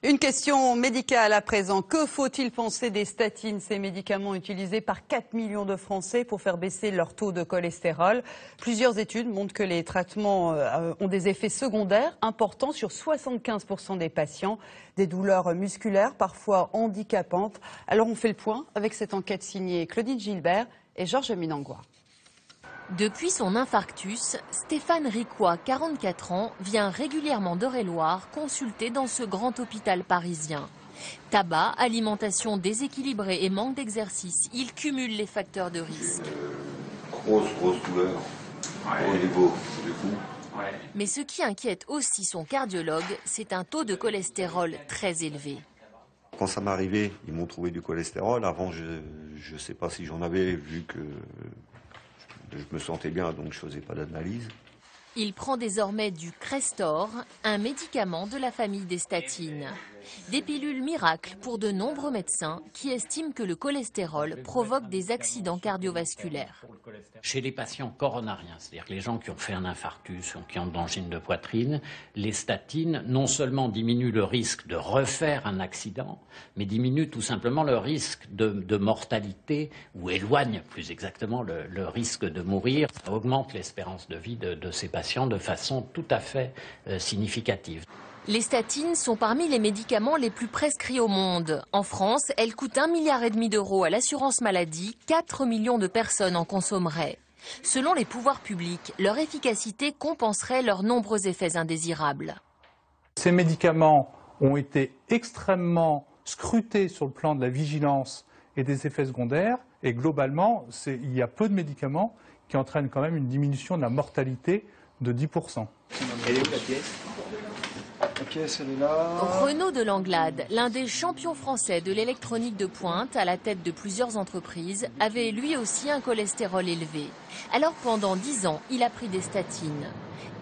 Une question médicale à présent. Que faut-il penser des statines, ces médicaments utilisés par 4 millions de Français pour faire baisser leur taux de cholestérol? Plusieurs études montrent que les traitements ont des effets secondaires importants sur 75% des patients, des douleurs musculaires parfois handicapantes. Alors on fait le point avec cette enquête signée Claudine Gilbert et Georges Minangua. Depuis son infarctus, Stéphane Ricoy, 44 ans, vient régulièrement d'Eure-et-Loir consulter dans ce grand hôpital parisien. Tabac, alimentation déséquilibrée et manque d'exercice, il cumule les facteurs de risque. Grosse douleur. Au niveau du cou. Mais ce qui inquiète aussi son cardiologue, c'est un taux de cholestérol très élevé. Quand ça m'est arrivé, ils m'ont trouvé du cholestérol. Avant, je ne sais pas si j'en avais, vu que je me sentais bien, donc je ne faisais pas d'analyse. Il prend désormais du Crestor, un médicament de la famille des statines. Des pilules miracles pour de nombreux médecins qui estiment que le cholestérol provoque des accidents cardiovasculaires. Chez les patients coronariens, c'est-à-dire les gens qui ont fait un infarctus ou qui ont de l'angine de poitrine, les statines non seulement diminuent le risque de refaire un accident, mais diminuent tout simplement le risque de mortalité, ou éloignent plus exactement le risque de mourir. Ça augmente l'espérance de vie de ces patients de façon tout à fait significative. Les statines sont parmi les médicaments les plus prescrits au monde. En France, elles coûtent 1,5 milliard d'euros à l'assurance maladie, 4 millions de personnes en consommeraient. Selon les pouvoirs publics, leur efficacité compenserait leurs nombreux effets indésirables. Ces médicaments ont été extrêmement scrutés sur le plan de la vigilance et des effets secondaires. Et globalement, il y a peu de médicaments qui entraînent quand même une diminution de la mortalité de 10%. Elle est où la pièce ? Elle est là. Renaud de Langlade, l'un des champions français de l'électronique de pointe à la tête de plusieurs entreprises, avait lui aussi un cholestérol élevé. Alors pendant 10 ans, il a pris des statines.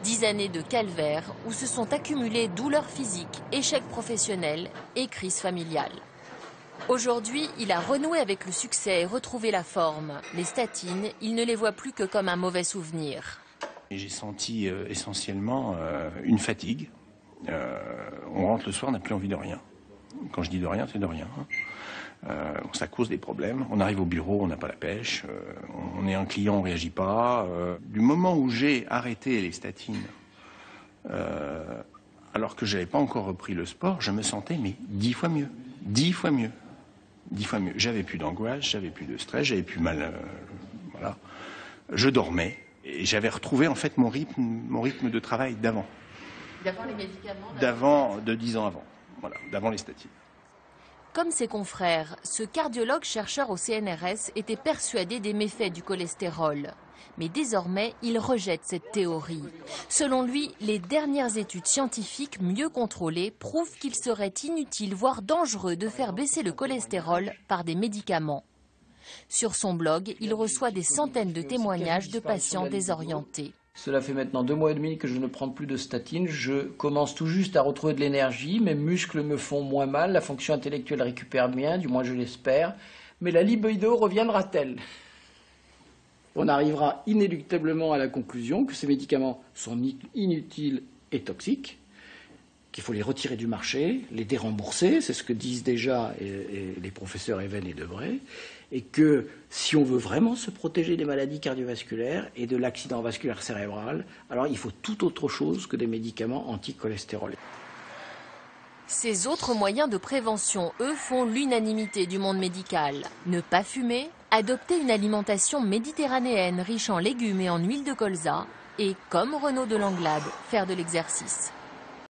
10 années de calvaire où se sont accumulées douleurs physiques, échecs professionnels et crises familiales. Aujourd'hui, il a renoué avec le succès et retrouvé la forme. Les statines, il ne les voit plus que comme un mauvais souvenir. J'ai senti essentiellement une fatigue. On rentre le soir, on n'a plus envie de rien. Quand je dis de rien, c'est de rien. Ça cause des problèmes. On arrive au bureau, on n'a pas la pêche. On est un client, on ne réagit pas. Du moment où j'ai arrêté les statines, alors que je n'avais pas encore repris le sport, je me sentais 10 fois mieux. 10 fois mieux. 10 fois mieux. J'avais plus d'angoisse, j'avais plus de stress, j'avais plus mal. Voilà. Je dormais et j'avais retrouvé en fait mon rythme de travail d'avant. D'avant les médicaments de 10 ans avant, voilà, d'avant les statines. Comme ses confrères, ce cardiologue chercheur au CNRS était persuadé des méfaits du cholestérol. Mais désormais, il rejette cette théorie. Selon lui, les dernières études scientifiques mieux contrôlées prouvent qu'il serait inutile, voire dangereux, de faire baisser le cholestérol par des médicaments. Sur son blog, il reçoit des centaines de témoignages de patients désorientés. Cela fait maintenant 2 mois et demi que je ne prends plus de statine. Je commence tout juste à retrouver de l'énergie. Mes muscles me font moins mal. La fonction intellectuelle récupère bien, du moins je l'espère. Mais la libido reviendra-t-elle ? On arrivera inéluctablement à la conclusion que ces médicaments sont inutiles et toxiques, qu'il faut les retirer du marché, les dérembourser, c'est ce que disent déjà les professeurs Even et Debray, et que si on veut vraiment se protéger des maladies cardiovasculaires et de l'accident vasculaire cérébral, alors il faut tout autre chose que des médicaments anticholestérol. Ces autres moyens de prévention, eux, font l'unanimité du monde médical. Ne pas fumer, adopter une alimentation méditerranéenne riche en légumes et en huile de colza, et, comme Renaud de Langlade, faire de l'exercice.